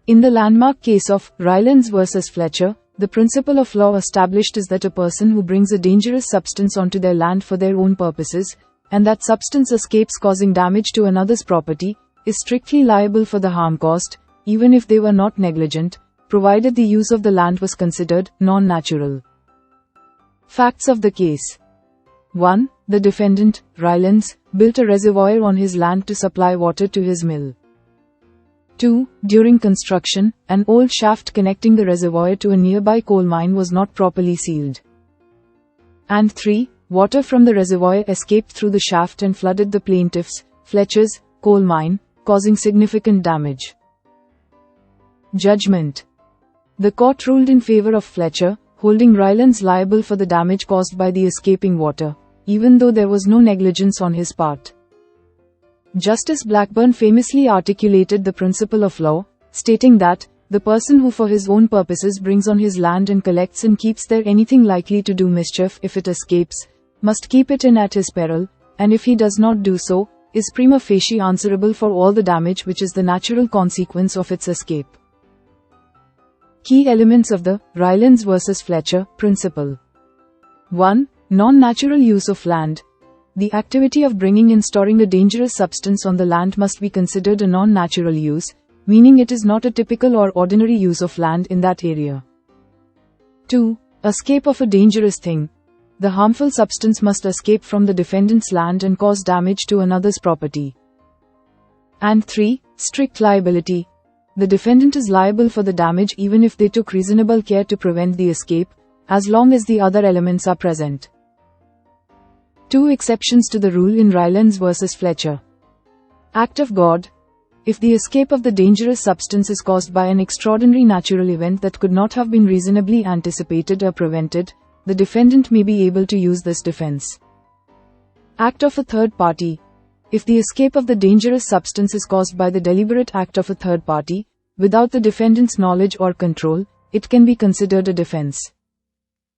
In the landmark case of Rylands versus Fletcher, the principle of law established is that a person who brings a dangerous substance onto their land for their own purposes, and that substance escapes causing damage to another's property, is strictly liable for the harm caused, even if they were not negligent, provided the use of the land was considered non-natural. Facts of the case. 1. The defendant, Rylands, built a reservoir on his land to supply water to his mill. 2. During construction, an old shaft connecting the reservoir to a nearby coal mine was not properly sealed. And 3. Water from the reservoir escaped through the shaft and flooded the plaintiff's, Fletcher's, coal mine, causing significant damage. Judgment. The court ruled in favor of Fletcher, holding Rylands liable for the damage caused by the escaping water, even though there was no negligence on his part. Justice Blackburn famously articulated the principle of law, stating that, the person who for his own purposes brings on his land and collects and keeps there anything likely to do mischief if it escapes, must keep it in at his peril, and if he does not do so, is prima facie answerable for all the damage which is the natural consequence of its escape. Key elements of the Rylands versus Fletcher principle. 1. Non-natural use of land. The activity of bringing and storing a dangerous substance on the land must be considered a non-natural use, meaning it is not a typical or ordinary use of land in that area. 2. Escape of a dangerous thing. The harmful substance must escape from the defendant's land and cause damage to another's property. And 3. Strict liability. The defendant is liable for the damage even if they took reasonable care to prevent the escape, as long as the other elements are present. 2 exceptions to the rule in Rylands versus Fletcher. Act of God. If the escape of the dangerous substance is caused by an extraordinary natural event that could not have been reasonably anticipated or prevented, the defendant may be able to use this defense. Act of a third party. If the escape of the dangerous substance is caused by the deliberate act of a third party, without the defendant's knowledge or control, it can be considered a defense.